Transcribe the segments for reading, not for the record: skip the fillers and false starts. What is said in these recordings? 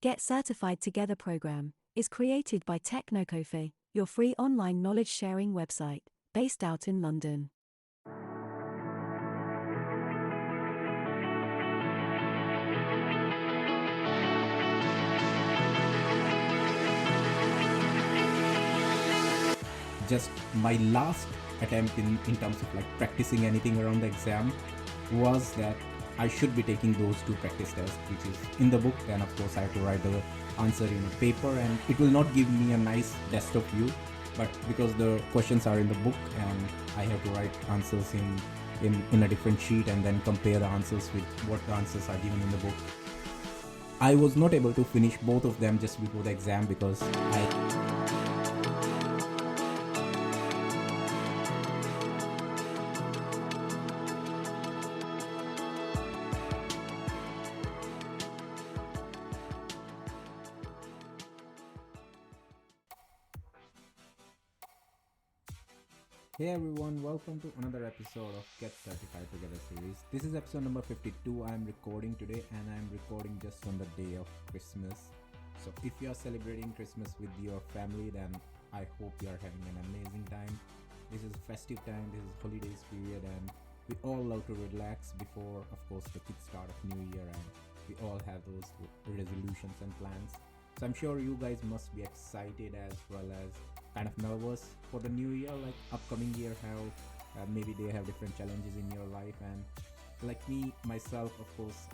Get Certified Together program is created by Technocofe, your free online knowledge sharing website based out in London. Just my last attempt in terms of like practicing anything around the exam was that I should be taking those two practice tests, which is in the book. Then of course I have to write the answer in a paper, and it will not give me a nice desktop view. But because the questions are in the book and I have to write answers in a different sheet and then compare the answers with what the answers are given in the book, I was not able to finish both of them just before the exam because Hey everyone, welcome to another episode of Get Certified Together series. This is episode number 52 I'm recording today, and I'm recording just on the day of Christmas. So if you are celebrating Christmas with your family, then I hope you are having an amazing time. This is festive time, this is holidays period, and we all love to relax before, of course, the kickstart of New Year, and we all have those resolutions and plans. So I'm sure you guys must be excited as well as kind of nervous for the new year, like upcoming year, how maybe they have different challenges in your life. And like me myself, of course,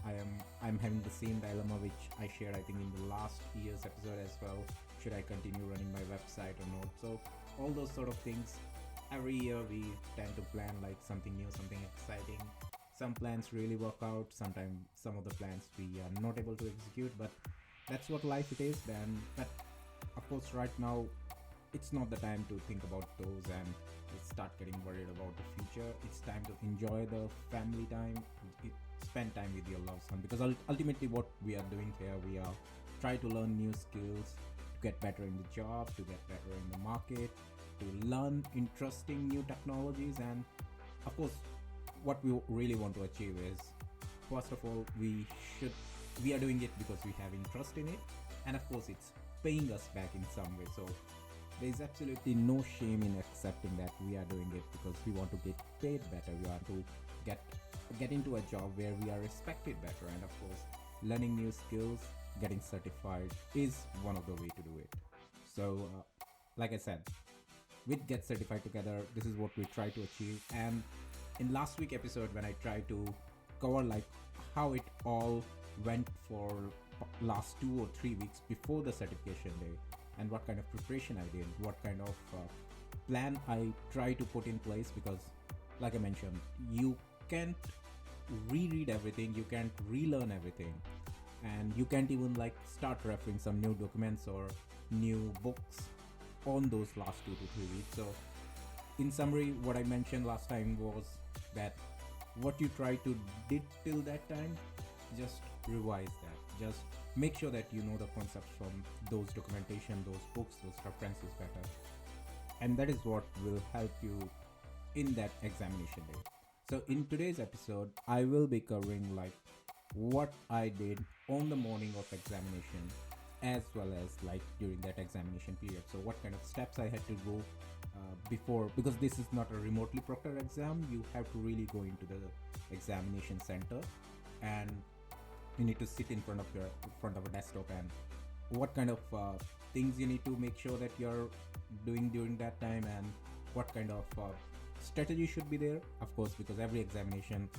I'm having the same dilemma which I shared I think in the last year's episode as well. Should I continue running my website or not? So all those sort of things, every year we tend to plan like something new, something exciting. Some plans really work out, sometimes some of the plans we are not able to execute, but that's what life it is. Then but of course right now it's not the time to think about those and start getting worried about the future. It's time to enjoy the family time, spend time with your loved one, because ultimately what we are doing here, we are try to learn new skills, to get better in the job, to get better in the market, to learn interesting new technologies. And of course what we really want to achieve is, first of all, we are doing it because we have interest in it, and of course it's paying us back in some way. So there is absolutely no shame in accepting that we are doing it because we want to get paid better. We want to get into a job where we are respected better, and of course learning new skills, getting certified is one of the way to do it. So like I said, with Get Certified Together, this is what we try to achieve. And in last week episode, when I tried to cover like how it all went for last 2 or 3 weeks before the certification day, and what kind of preparation I did, what kind of plan I try to put in place, because like I mentioned, you can't reread everything, you can't relearn everything, and you can't even like start referring some new documents or new books on those last 2 to 3 weeks. So in summary, what I mentioned last time was that what you try to did till that time, just revise that, just make sure that you know the concepts from those documentation, those books, those references better, and that is what will help you in that examination day. So in today's episode I will be covering like what I did on the morning of examination, as well as like during that examination period. So what kind of steps I had to go before, because this is not a remotely proctored exam, you have to really go into the examination center, and you need to sit in front of a desktop, and what kind of things you need to make sure that you're doing during that time, and what kind of strategy should be there, of course, because every examination,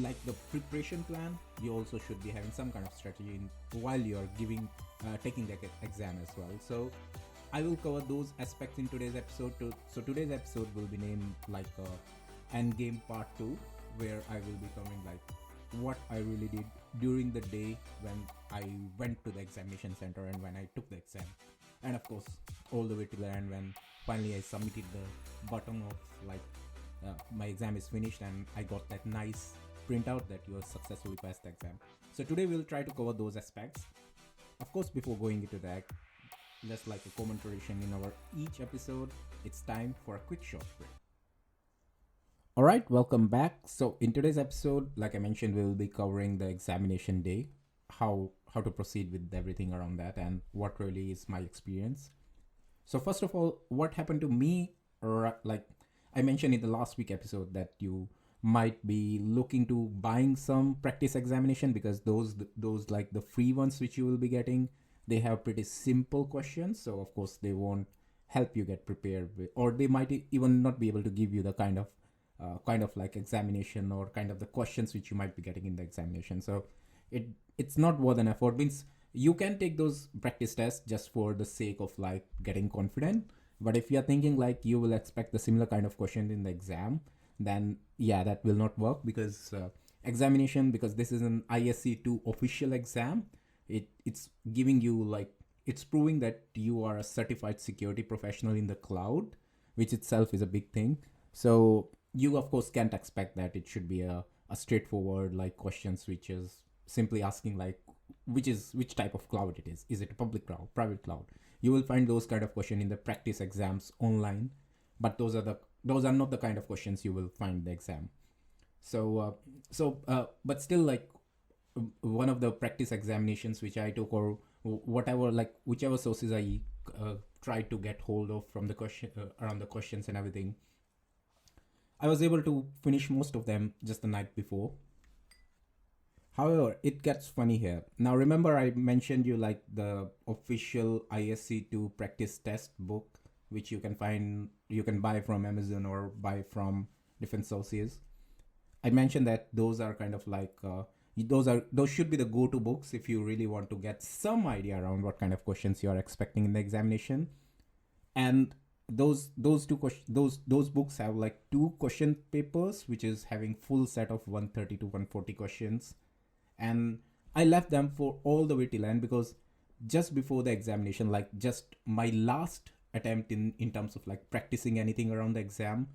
like the preparation plan, you also should be having some kind of strategy while you're taking the exam as well. So I will cover those aspects in today's episode too. So today's episode will be named like Endgame Part 2, where I will be covering like what I really did during the day when I went to the examination center and when I took the exam, and of course all the way to the end when finally I submitted the bottom of like my exam is finished and I got that nice printout that you have successfully passed the exam. So today we'll try to cover those aspects. Of course, before going into that, just like a common tradition in our each episode, it's time for a quick short break. Alright, welcome back. So in today's episode, like I mentioned, we'll be covering the examination day. how to proceed with everything around that and what really is my experience. So first of all, what happened to me, like I mentioned in the last week episode, that you might be looking to buying some practice examination because those like the free ones which you will be getting, they have pretty simple questions. So of course they won't help you get prepared with, or they might even not be able to give you the kind of like examination or kind of the questions which you might be getting in the examination. So it it's not worth an effort. Means you can take those practice tests just for the sake of like getting confident, but if you're thinking like you will expect the similar kind of question in the exam, then yeah, that will not work because examination, because this is an ISC2 official exam, it's giving you like, it's proving that you are a certified security professional in the cloud, which itself is a big thing. So you of course can't expect that it should be a straightforward like questions which is simply asking like which type of cloud it is it a public cloud, private cloud. You will find those kind of question in the practice exams online, but those are not the kind of questions you will find in the exam. But still, like one of the practice examinations which I took, or whatever, like whichever sources I tried to get hold of from the question around the questions and everything, I was able to finish most of them just the night before. However, it gets funny here. Now, remember I mentioned you like the official ISC2 practice test book, which you can buy from Amazon or buy from different sources. I mentioned that those are kind of like those should be the go-to books if you really want to get some idea around what kind of questions you are expecting in the examination. And those books have like two question papers, which is having full set of 130 to 140 questions, and I left them for all the way till end because just before the examination, like just my last attempt in terms of like practicing anything around the exam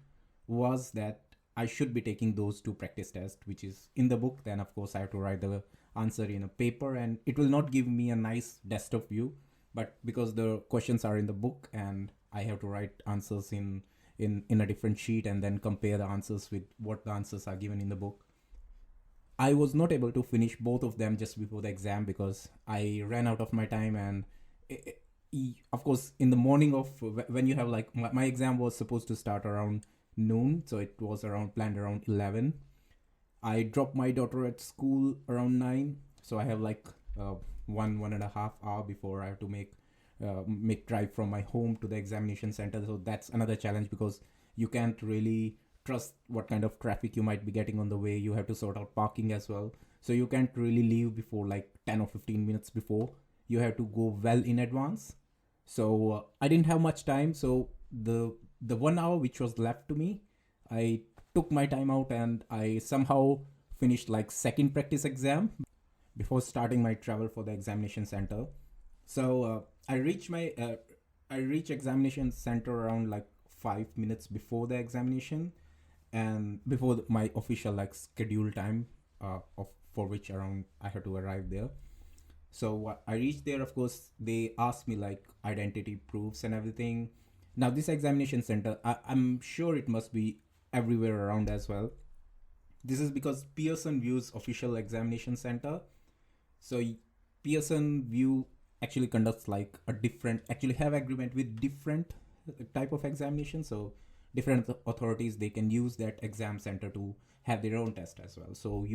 was that I should be taking those two practice tests, which is in the book. Then of course I have to write the answer in a paper, and it will not give me a nice desktop view. But because the questions are in the book and I have to write answers in a different sheet and then compare the answers with what the answers are given in the book, I was not able to finish both of them just before the exam because I ran out of my time. And of course, in the morning of when you have like my exam was supposed to start around noon, so it was around planned around 11. I dropped my daughter at school around 9, so I have like one and a half hour before I have to make drive from my home to the examination center. So that's another challenge because you can't really trust what kind of traffic you might be getting on the way. You have to sort out parking as well, so you can't really leave before like 10 or 15 minutes before. You have to go well in advance. So I didn't have much time, so the 1 hour which was left to me, I took my time out and I somehow finished like second practice exam before starting my travel for the examination center. So I reach examination center around like 5 minutes before the examination, and before my official like scheduled time of for which around I had to arrive there. So I reached there. Of course, they asked me like identity proofs and everything. Now this examination center, I'm sure it must be everywhere around as well. This is because Pearson View's official examination center. So Pearson View actually conducts like a different, actually have agreement with different type of examination. So different authorities, they can use that exam center to have their own test as well. So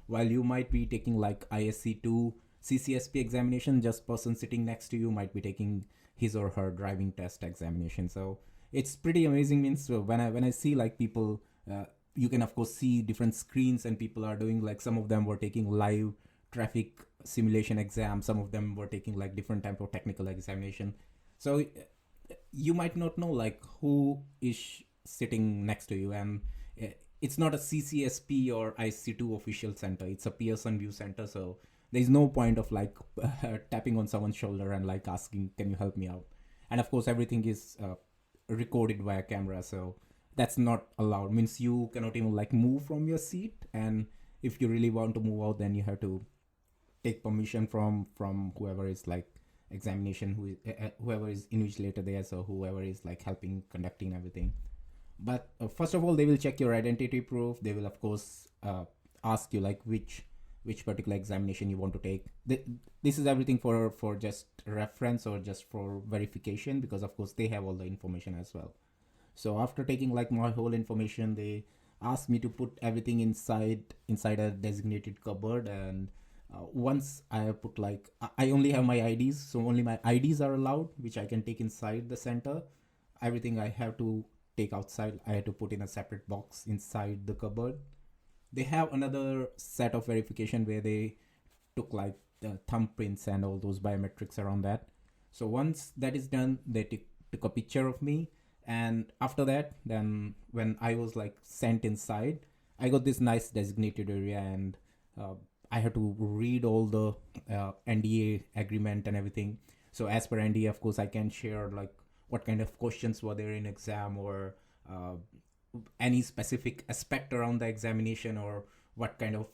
while you might be taking like ISC2 CCSP examination, just person sitting next to you might be taking his or her driving test examination. So it's pretty amazing. Means when I see like people, you can of course see different screens and people are doing like, some of them were taking live traffic simulation exam, some of them were taking like different type of technical examination. So you might not know like who is sitting next to you, and it's not a CCSP or IC2 official center, it's a Pearson View center. So there's no point of like tapping on someone's shoulder and like asking, can you help me out? And of course everything is recorded via camera, so that's not allowed. Means you cannot even like move from your seat, and if you really want to move out, then you have to take permission from whoever is like examination, whoever is invigilator there, so whoever is like helping conducting everything. But first of all, they will check your identity proof. They will of course ask you like which which particular examination you want to take. This is everything for just reference or just for verification, because of course they have all the information as well. So after taking like my whole information, they asked me to put everything inside a designated cupboard. And once I have put like I only have my IDs, so only my IDs are allowed, which I can take inside the center. Everything I have to take outside, I had to put in a separate box inside the cupboard. They have another set of verification where they took like the thumbprints and all those biometrics around that. So once that is done, they took a picture of me. And after that, then when I was like sent inside, I got this nice designated area, and uh, I had to read all the NDA agreement and everything. So as per NDA, of course, I can share like what kind of questions were there in exam, or uh, any specific aspect around the examination, or what kind of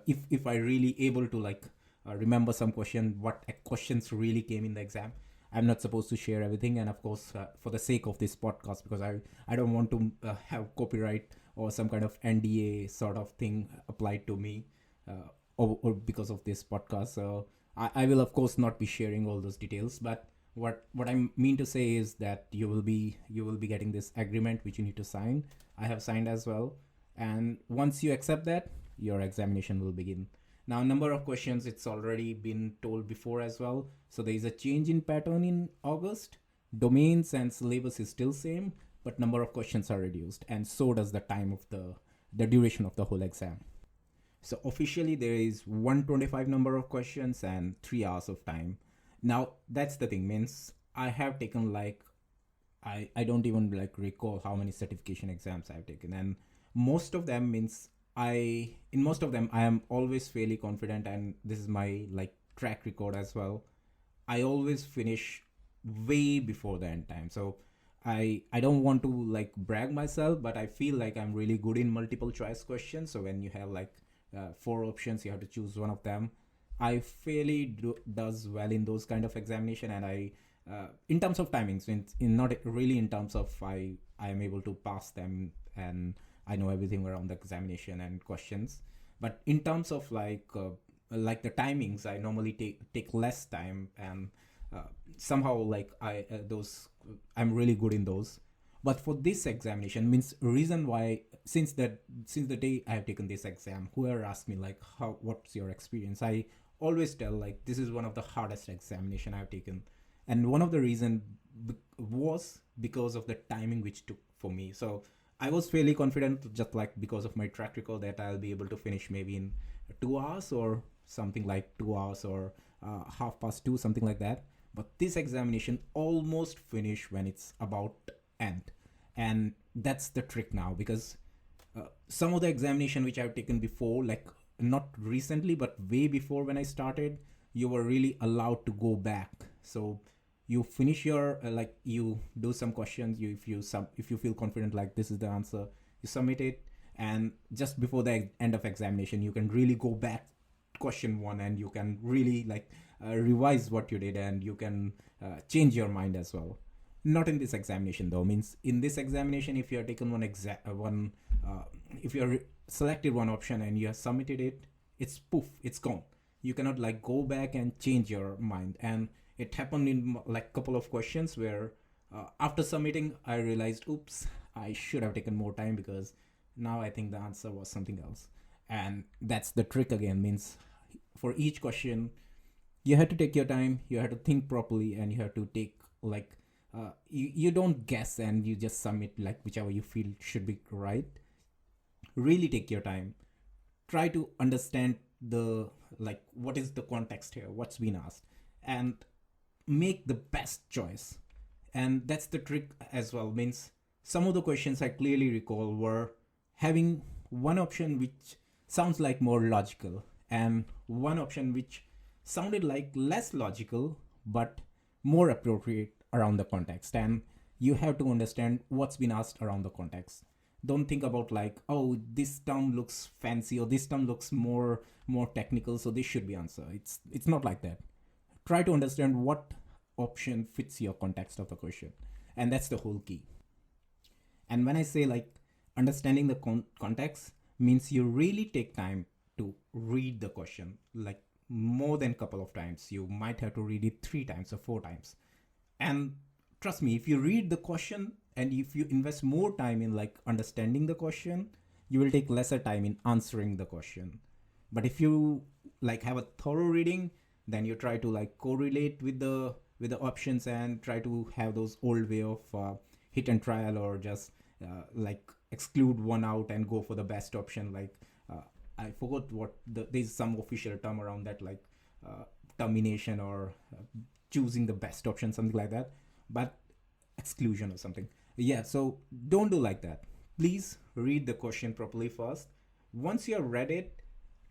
if I really able to like remember some question, what questions really came in the exam. I'm not supposed to share everything, and of course, for the sake of this podcast, because I don't want to have copyright or some kind of NDA sort of thing applied to me, or because of this podcast. So I will of course not be sharing all those details, but what I mean to say is that you will be getting this agreement which you need to sign. I have signed as well, and once you accept that, your examination will begin. Now, number of questions, it's already been told before as well. So there is a change in pattern in August. Domains and syllabus is still same, but number of questions are reduced, and so does the time of the duration of the whole exam. So officially there is 125 number of questions and 3 hours of time. Now that's the thing, means I have taken like I don't even like recall how many certification exams I've taken, and most of them means in most of them I am always fairly confident, and this is my like track record as well. I always finish way before the end time. So I don't want to like brag myself, but I feel like I'm really good in multiple choice questions. So when you have like four options, you have to choose one of them. I fairly does well in those kind of examination, and I in terms of timings, in not really in terms of I am able to pass them, and I know everything around the examination and questions. But in terms of like the timings, I normally take less time, and somehow like I'm really good in those. But for this examination, means reason why, since the day I have taken this exam, whoever asked me like how what's your experience, I always tell like this is one of the hardest examination I've taken. And one of the reason was because of the timing which took for me. So I was fairly confident, just like because of my track record, that I'll be able to finish maybe in 2 hours or something like 2 hours, or half past two, something like that. But this examination almost finished when it's about end, and that's the trick now, because some of the examination which I've taken before, like not recently but way before when I started, you were really allowed to go back. So you finish your like you do some questions, if you feel confident like this is the answer, you submit it, and just before the end of examination you can really go back question one, and you can really like revise what you did, and you can change your mind as well. Not in this examination though, means in this examination, if you have taken one if you have selected one option and you have submitted it, it's poof, it's gone. You cannot like go back and change your mind. And it happened in like couple of questions where after submitting I realized, oops, I should have taken more time, because now I think the answer was something else. And that's the trick again, means for each question you have to take your time, you have to think properly, and you have to take like you don't guess and you just submit like whichever you feel should be right. Really take your time, try to understand the like what is the context here, what's been asked, and make the best choice. And that's the trick as well, means some of the questions I clearly recall were having one option which sounds like more logical, and one option which sounded like less logical but more appropriate around the context. And you have to understand what's been asked around the context. Don't think about like, oh, this term looks fancy, or this term looks more technical, so this should be answer. It's not like that. Try to understand what option fits your context of the question, and that's the whole key. And when I say like understanding the context, means you really take time to read the question like more than couple of times. You might have to read it 3 times or 4 times. And trust me, if you read the question and if you invest more time in like understanding the question, you will take lesser time in answering the question. But if you like have a thorough reading, then you try to like correlate with the options and try to have those old way of hit and trial, or just like exclude one out and go for the best option. Like uh, I forgot what there's some official term around that, like uh, termination, or choosing the best option, something like that. But exclusion or something. Yeah, so don't do like that. Please read the question properly first. Once you have read it,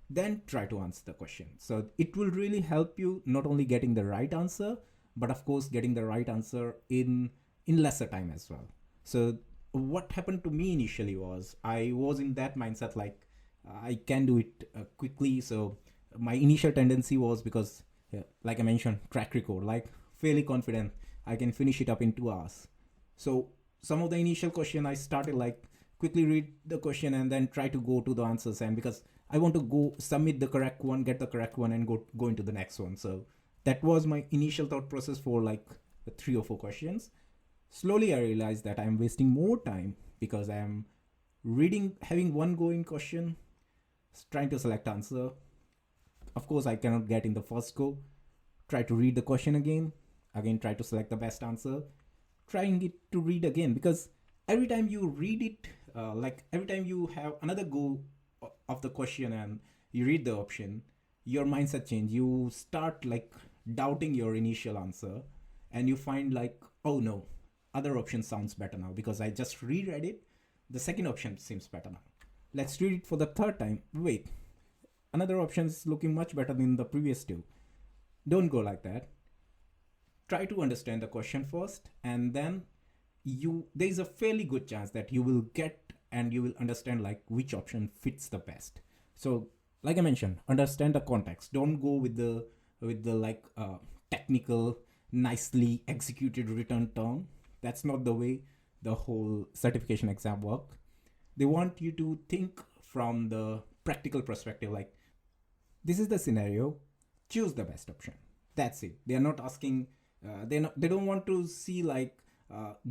then try to answer the question. So it will really help you not only getting the right answer, but of course getting the right answer in lesser time as well. So what happened to me initially was I was in that mindset like I can do it quickly. So my initial tendency was because, yeah, like I mentioned, track record, like fairly confident I can finish it up in 2 hours. So some of the initial question I started like quickly read the question and then try to go to the answers, and because I want to go submit the correct one, get the correct one, and go into the next one. So that was my initial thought process for like the 3 or 4 questions. Slowly I realized that I'm wasting more time because I am reading, having one go in question, trying to select answer. Of course, I cannot get in the first go. Try to read the question again try to select the best answer, trying it to read again, because every time you read it, like every time you have another go of the question and you read the option, your mindset change. You start like doubting your initial answer, and you find like, oh no, other option sounds better now because I just reread it. The second option seems better now. Let's read it for the third time. Wait, another option is looking much better than the previous two. Don't go like that. Try to understand the question first, and then you there is a fairly good chance that you will get and you will understand like which option fits the best. So like I mentioned, understand the context. Don't go with the like technical, nicely executed written term. That's not the way the whole certification exam work. They want you to think from the practical perspective, like this is the scenario, choose the best option. That's it. They are not asking, they don't want to see like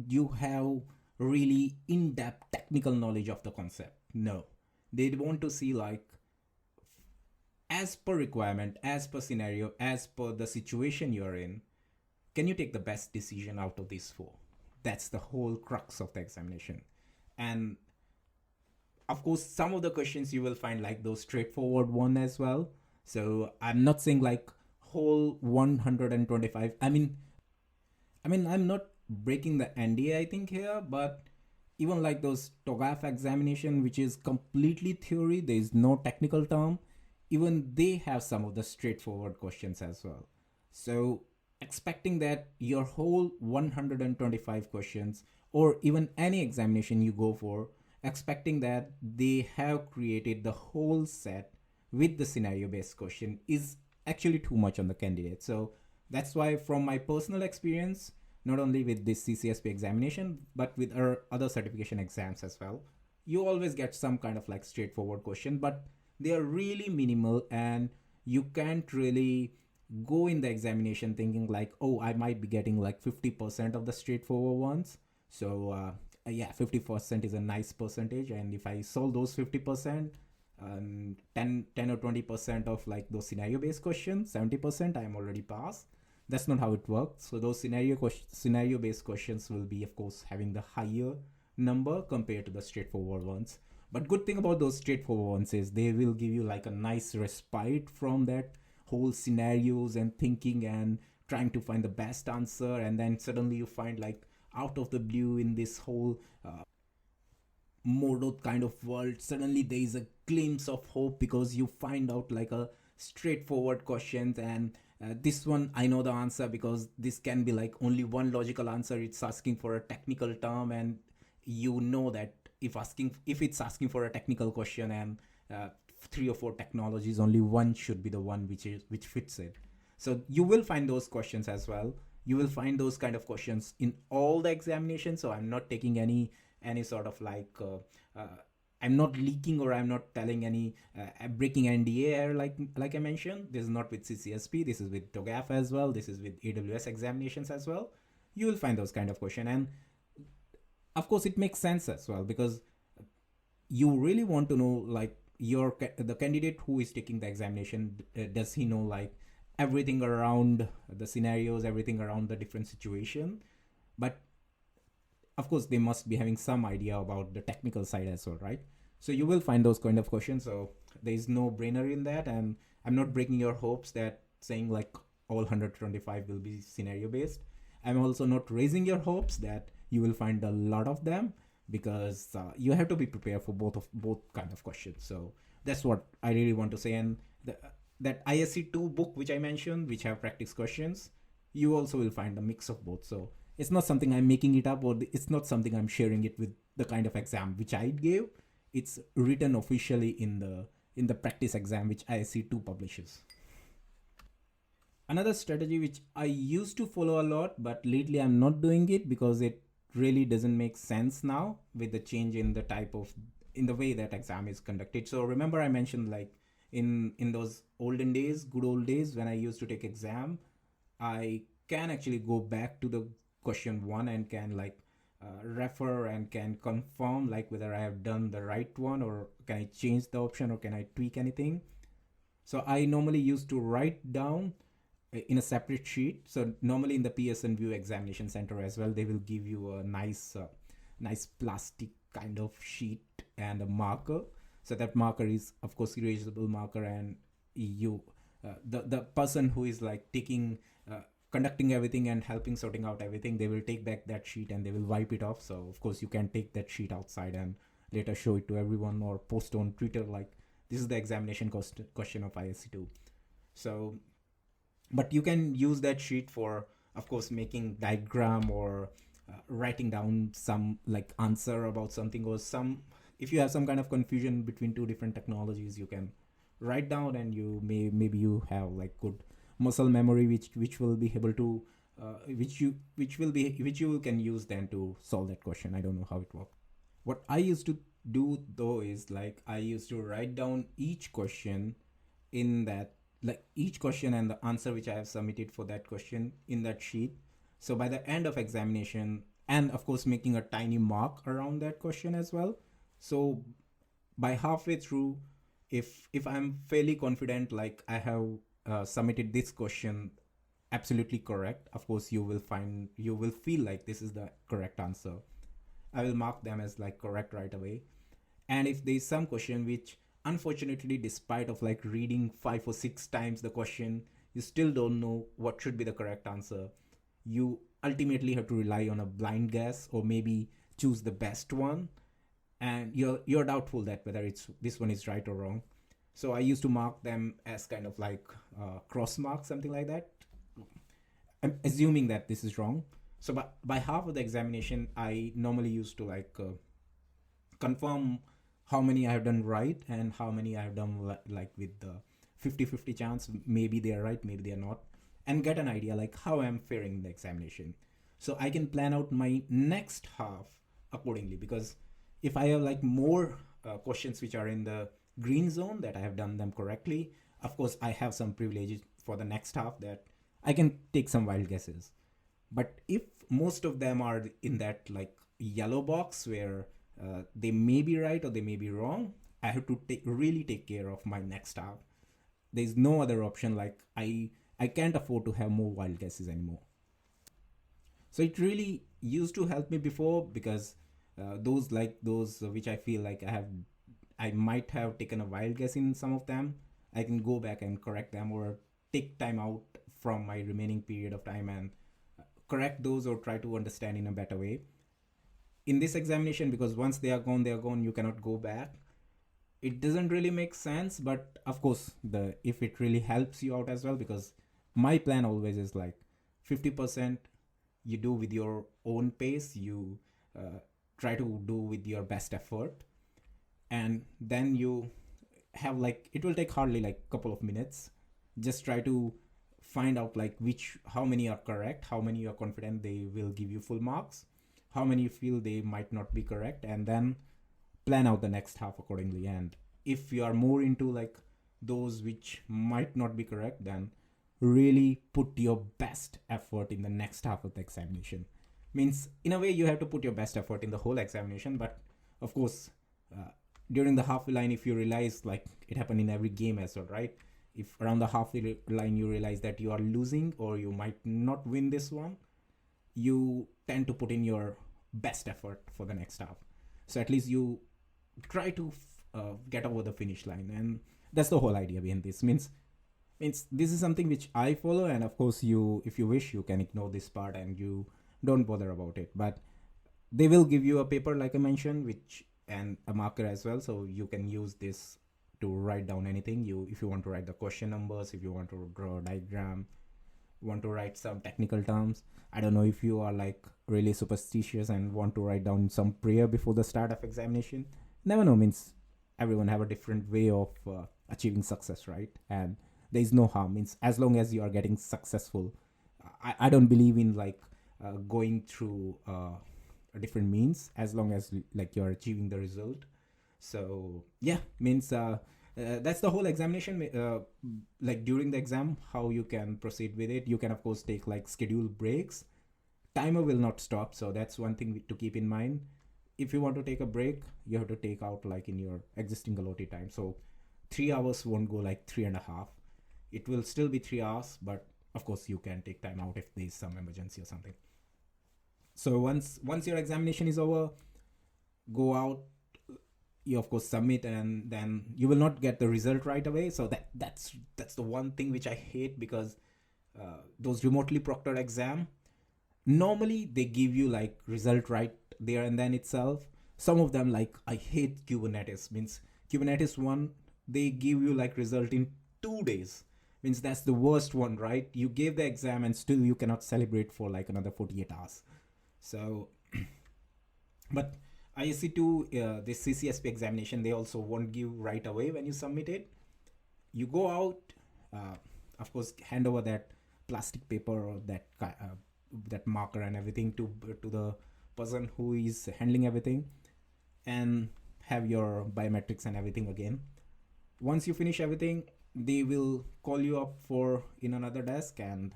you have really in-depth technical knowledge of the concept. No, they want to see like as per requirement, as per scenario, as per the situation you're in, can you take the best decision out of these four? That's the whole crux of the examination. And of course, some of the questions you will find like those straightforward one as well. So I'm not saying like whole 125. I mean, I'm not breaking the NDA, I think, here, but even like those TOGAF examination, which is completely theory, there is no technical term, even they have some of the straightforward questions as well. So expecting that your whole 125 questions, or even any examination you go for, expecting that they have created the whole set with the scenario based question is actually too much on the candidate. So that's why, from my personal experience, not only with this CCSP examination, but with our other certification exams as well, you always get some kind of like straightforward question, but they are really minimal, and you can't really go in the examination thinking like, oh, I might be getting like 50% of the straightforward ones. So yeah, 50% is a nice percentage, and if I solve those 50%, 10 or 20% of like those scenario based questions, 70% I am already passed. That's not how it works. So those scenario based questions will be, of course, having the higher number compared to the straightforward ones. But good thing about those straightforward ones is they will give you like a nice respite from that whole scenarios and thinking and trying to find the best answer, and then suddenly you find like out of the blue in this whole Mordor kind of world, suddenly there is a glimpse of hope because you find out like a straightforward questions, and this one I know the answer because this can be like only one logical answer. It's asking for a technical term, and you know that if it's asking for a technical question and 3 or 4 technologies, only one should be the one which fits it. So you will find those questions as well. You will find those kind of questions in all the examinations. So I'm not taking any sort of like I'm not leaking or I'm not telling any breaking NDA like I mentioned. This is not with CCSP. This is with TOGAF as well. This is with AWS examinations as well. You will find those kind of question, and of course it makes sense as well, because you really want to know like the candidate who is taking the examination, does he know like everything around the scenarios, everything around the different situation. But of course they must be having some idea about the technical side as well, right? So you will find those kind of questions. So there is no brainer in that, and I'm not breaking your hopes that saying like all 125 will be scenario based. I'm also not raising your hopes that you will find a lot of them, because you have to be prepared for both kind of questions. So that's what I really want to say. And that ISC2 book which I mentioned, which have practice questions, you also will find a mix of both. So it's not something I'm making it up, or it's not something I'm sharing it with the kind of exam which I gave. It's written officially in the practice exam which ISC2 publishes. Another strategy which I used to follow a lot, but lately I'm not doing it because it really doesn't make sense now with the change in the way that exam is conducted. So remember I mentioned like in those good old days when I used to take exam, I can actually go back to the question one and can like refer and can confirm like whether I have done the right one, or can I change the option, or can I tweak anything. So I normally used to write down in a separate sheet. So normally in the PSN View examination center as well, they will give you a nice plastic kind of sheet and a marker. So that marker is of course erasable marker, and you the person who is like taking conducting everything and helping sorting out everything, they will take back that sheet and they will wipe it off. So of course you can take that sheet outside and later show it to everyone or post on Twitter like this is the examination question of ISC2. So but you can use that sheet for of course making diagram or writing down some like answer about something, or some if you have some kind of confusion between two different technologies, you can write down, and maybe you have like good muscle memory which will be able to which you can use then to solve that question. I don't know how it works. What I used to do though is like I used to write down each question in that, like each question and the answer which I have submitted for that question in that sheet. So by the end of examination, and of course making a tiny mark around that question as well. So by halfway through, if I'm fairly confident like I have submitted this question absolutely correct, of course you will feel like this is the correct answer, I will mark them as like correct right away. And if there is some question which unfortunately, despite of like reading 5 or 6 times the question, you still don't know what should be the correct answer, you ultimately have to rely on a blind guess or maybe choose the best one, and you're doubtful that whether it's this one is right or wrong. So I used to mark them as kind of like cross mark, something like that. I'm assuming that this is wrong. So by half of the examination, I normally used to like confirm how many I have done right and how many I have done like with the 50-50 chance. Maybe they are right, maybe they are not, and get an idea like how I'm faring in the examination. So I can plan out my next half accordingly, because if I have like more questions which are in the green zone that I have done them correctly, of course I have some privileges for the next half that I can take some wild guesses. But if most of them are in that like yellow box where they may be right or they may be wrong, I have to really take care of my next half. There's no other option. Like I can't afford to have more wild guesses anymore. So it really used to help me before, because those which I feel like I might have taken a wild guess in some of them, I can go back and correct them or take time out from my remaining period of time and correct those or try to understand in a better way. In this examination, because once they are gone, you cannot go back. It doesn't really make sense, but of course if it really helps you out as well, because my plan always is like 50% you do with your own pace, you try to do with your best effort, and then you have like it will take hardly like couple of minutes. Just try to find out like how many are correct, how many you are confident they will give you full marks, how many you feel they might not be correct, and then plan out the next half accordingly. And if you are more into like those which might not be correct, then really put your best effort in the next half of the examination. Means in a way you have to put your best effort in the whole examination, but of course, uh, during the halfway line, if you realize, like it happened in every game as well, right? If around the halfway line you realize that you are losing or you might not win this one, you tend to put in your best effort for the next half. So at least you try to get over the finish line, and that's the whole idea behind this. Means this is something which I follow, and of course, you, if you wish, you can ignore this part and you don't bother about it. But they will give you a paper, like I mentioned, which and a marker as well, so you can use this to write down anything you, if you want to write the question numbers, if you want to draw a diagram, want to write some technical terms. I don't know if you are like really superstitious and want to write down some prayer before the start of examination. Never know. Means everyone have a different way of achieving success, right? And there is no harm. Means as long as you are getting successful, I don't believe in like going through different means, as long as like you're achieving the result. So yeah, means that's the whole examination. Like during the exam, how you can proceed with it. You can of course take like scheduled breaks. Timer will not stop, so that's one thing to keep in mind. If you want to take a break, you have to take out like in your existing allotted time. So 3 hours won't go like 3.5. It will still be 3 hours, but of course you can take time out if there is some emergency or something. So once your examination is over, go out, you of course submit, and then you will not get the result right away. So that's the one thing which I hate, because those remotely proctored exam, normally they give you like result right there and then itself. Some of them, like I hate Kubernetes. Means Kubernetes one, they give you like result in 2 days. Means that's the worst one, right? You gave the exam and still you cannot celebrate for like another 48 hours. So but ISC2, this CCSP examination, they also won't give right away when you submit it. You go out, uh, of course, hand over that plastic paper or that marker and everything to the person who is handling everything, and have your biometrics and everything again. Once you finish everything, they will call you up for in another desk, and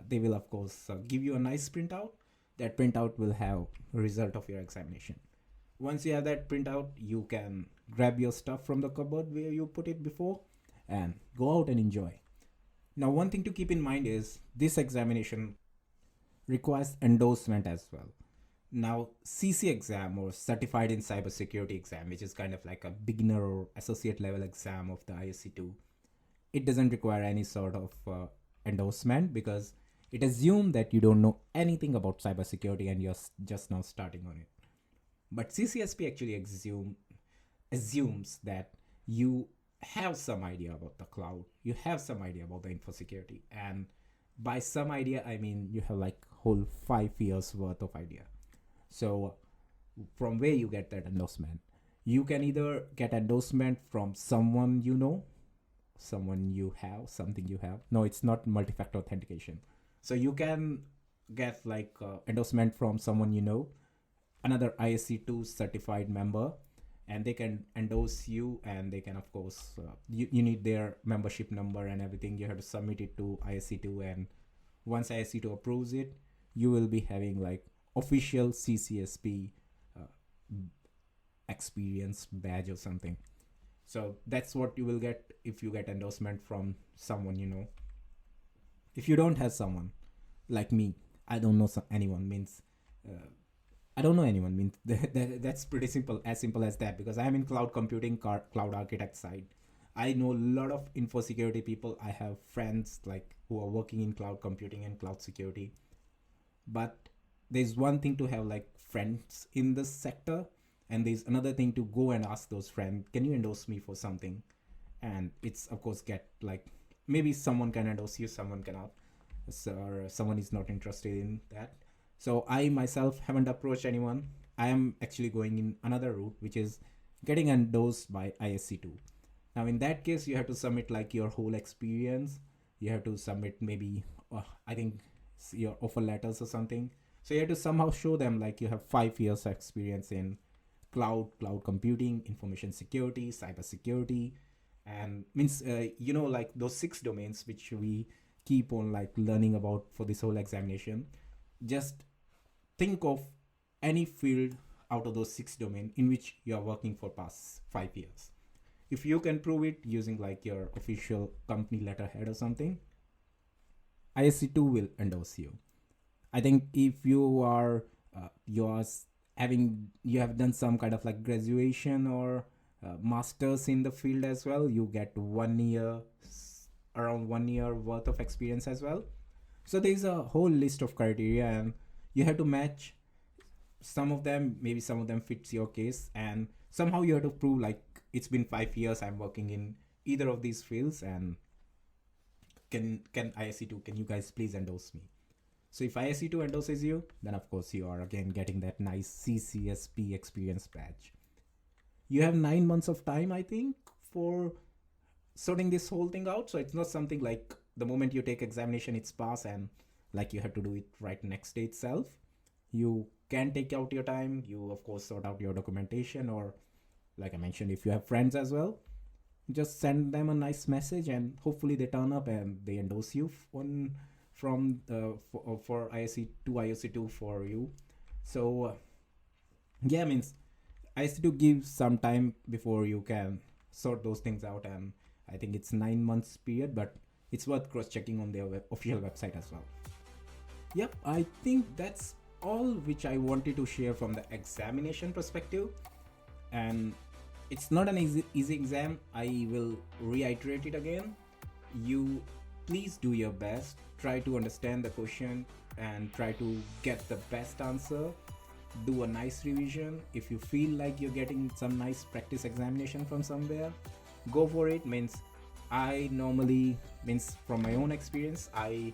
they will of course give you a nice printout. That printout will have a result of your examination. Once you have that printout, you can grab your stuff from the cupboard where you put it before and go out and enjoy. Now, one thing to keep in mind is this examination requires endorsement as well. Now, CC exam, or Certified in Cybersecurity exam, which is kind of like a beginner or associate level exam of the ISC2, it doesn't require any sort of endorsement, because it assumes that you don't know anything about cybersecurity and you're just now starting on it. But CCSP actually assumes that you have some idea about the cloud, you have some idea about the info security, and by some idea I mean you have like whole 5 years worth of idea. So from where you get that endorsement? You can either get endorsement from someone you know, someone you have, something you have. No, it's not multi-factor authentication. So you can get like endorsement from someone you know, another ISC2 certified member, and they can endorse you, and they can of course you need their membership number and everything. You have to submit it to ISC2, and once ISC2 approves it, you will be having like official CCSP uh, experience badge or something. So that's what you will get if you get endorsement from someone you know. If you don't have someone like me, I don't know anyone, means I don't know anyone, means that's pretty simple, as simple as that, because I'm in cloud computing, cloud architect side. I know a lot of info security people. I have friends like who are working in cloud computing and cloud security. But there's one thing to have like friends in this sector, and there's another thing to go and ask those friends, can you endorse me for something? And it's of course get like, maybe someone can endorse you, someone cannot, so, or someone is not interested in that. So I myself haven't approached anyone. I am actually going in another route, which is getting endorsed by ISC2. Now in that case, you have to submit like your whole experience. You have to submit maybe I think your offer letters or something. So you have to somehow show them like you have 5 years experience in cloud computing, information security, cyber security, and means like those 6 domains which we keep on like learning about for this whole examination. Just think of any field out of those 6 domain in which you are working for past 5 years. If you can prove it using like your official company letterhead or something, ISC2 will endorse you. I think if you are you have done some kind of like graduation or masters in the field as well, you get 1 year, around 1 year worth of experience as well. So there's a whole list of criteria, and you have to match some of them. Maybe some of them fits your case, and somehow you have to prove like it's been 5 years I'm working in either of these fields, and can ISC2, can you guys please endorse me? So if ISC2 endorses you, then of course you are again getting that nice CCSP experience badge. You have 9 months of time, I think, for sorting this whole thing out. So it's not something like the moment you take examination it's pass and like you have to do it right next day itself. You can take out your time. You of course sort out your documentation, or like I mentioned, if you have friends as well, just send them a nice message and hopefully they turn up and they endorse you on from for ISC2 for you. So yeah, means ISC2 gives some time before you can sort those things out, and I think it's 9 months period, but it's worth cross checking on their official website as well. Yep, I think that's all which I wanted to share from the examination perspective. And it's not an easy exam. I will reiterate it again. You please do your best, try to understand the question and try to get the best answer. Do a nice revision. If you feel like you're getting some nice practice examination from somewhere, go for it. Means I normally, means from my own experience, I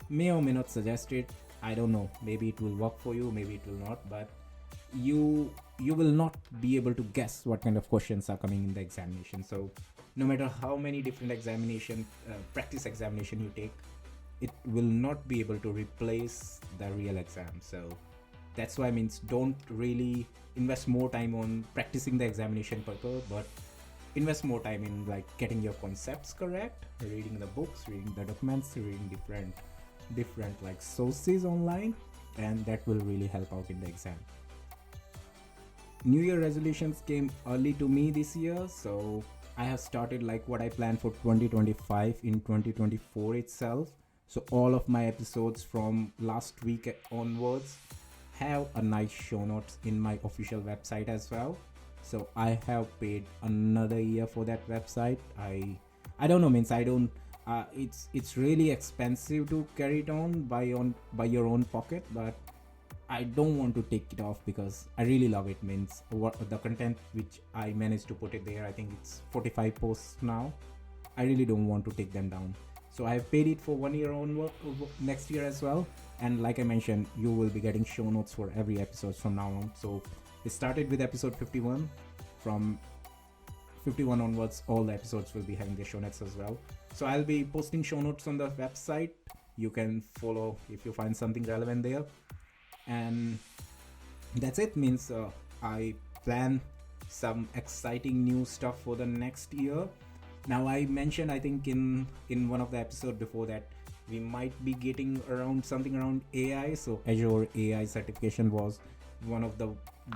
may or may not suggest it. I don't know, maybe it will work for you, maybe it will not, but you will not be able to guess what kind of questions are coming in the examination. So no matter how many different practice examination you take, it will not be able to replace the real exam. So that's why, means don't really invest more time on practicing the examination purpose, but invest more time in like getting your concepts correct, reading the books, reading the documents, reading different like sources online, and that will really help out in the exam. New Year resolutions came early to me this year, so I have started like what I planned for 2025 in 2024 itself. So all of my episodes from last week onwards have a nice show notes in my official website as well. So I have paid another year for that website. I don't know, means I don't it's really expensive to carry it on by your own pocket, but I don't want to take it off because I really love it. Means what the content which I managed to put it there, I think it's 45 posts now. I really don't want to take them down. So I have paid it for 1 year onward next year as well. And like I mentioned, you will be getting show notes for every episode from now on. So it started with episode 51. From 51 onwards, all the episodes will be having the show notes as well. So I'll be posting show notes on the website. You can follow if you find something relevant there. And that's it. Means I plan some exciting new stuff for the next year. Now I mentioned, I think in one of the episode before that, we might be getting around something around AI. So Azure AI certification was one of the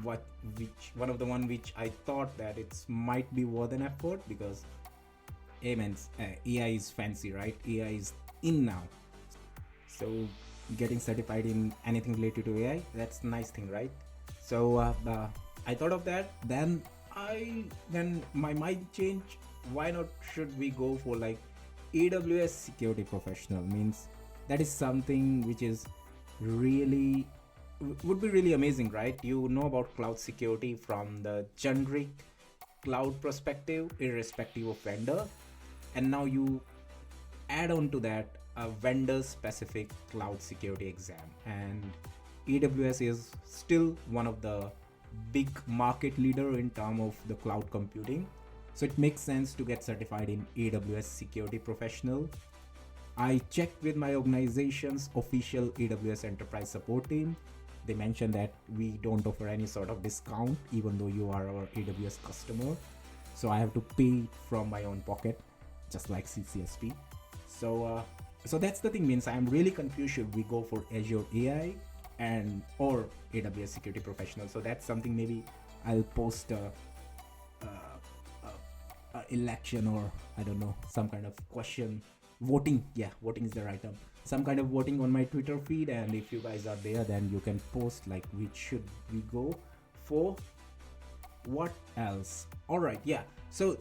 one which I thought that it's might be worth an effort, because AI is fancy, right? AI is in now. So getting certified in anything related to AI, that's a nice thing, right? So I thought of that. Then my mind changed. Why not should we go for like AWS security professional? Means that is something which is really would be really amazing, right? You know about cloud security from the generic cloud perspective, irrespective of vendor, and now you add on to that a vendor specific cloud security exam. And AWS is still one of the big market leader in terms of the cloud computing, so it makes sense to get certified in AWS security professional. I checked with my organization's official AWS enterprise support team, they mentioned that we don't offer any sort of discount even though you are our AWS customer. So I have to pay from my own pocket, just like CCSP. So that's the thing. Means I'm really confused. Should we go for Azure AI and or AWS Security Professional? So that's something maybe I'll post a election, or I don't know, some kind of question, voting. Yeah, voting is the right term. Some kind of voting on my Twitter feed, and if you guys are there, then you can post like which should we go for. What else? All right, yeah. So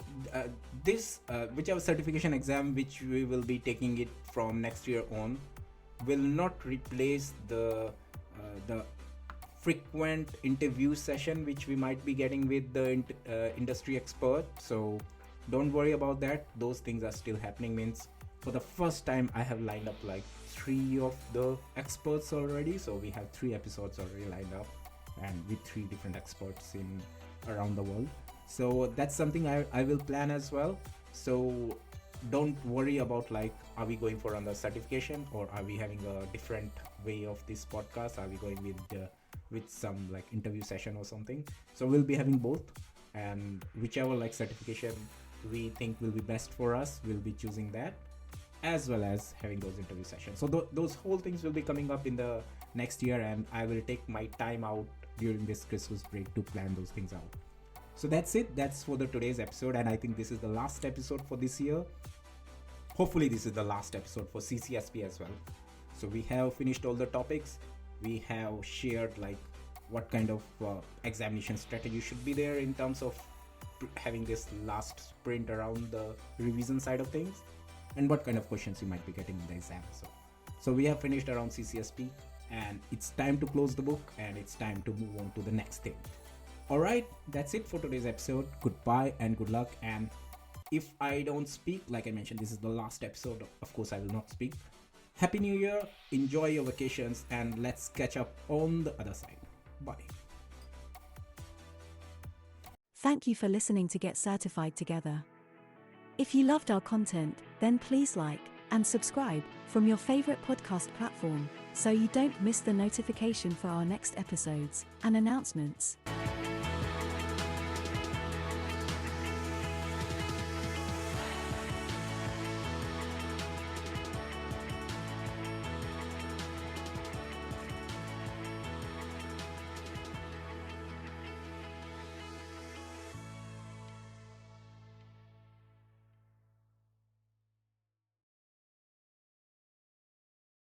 this whichever certification exam which we will be taking it from next year on will not replace the frequent interview session which we might be getting with the industry expert. So don't worry about that. Those things are still happening. Means for the first time I have lined up like 3 of the experts already. So we have 3 episodes already lined up, and with 3 different experts in around the world. So that's something I will plan as well. So don't worry about like, are we going for another certification, or are we having a different way of this podcast? Are we going with some like interview session or something? So we'll be having both, and whichever like certification we think will be best for us, we'll be choosing that, as well as having those interview sessions. So those whole things will be coming up in the next year, and I will take my time out during this Christmas break to plan those things out. So that's it. That's for the today's episode, and I think this is the last episode for this year. Hopefully this is the last episode for CCSP as well. So we have finished all the topics. We have shared like what kind of examination strategy should be there in terms of having this last sprint around the revision side of things, and what kind of questions you might be getting in the exam. So we have finished around CCSP, and it's time to close the book, and it's time to move on to the next thing. Alright, that's it for today's episode. Goodbye and good luck. And if I don't speak, like I mentioned, this is the last episode. Of course, I will not speak. Happy New Year, enjoy your vacations, and let's catch up on the other side. Bye. Thank you for listening to Get Certified Together. If you loved our content, then please like and subscribe from your favorite podcast platform so you don't miss the notification for our next episodes and announcements.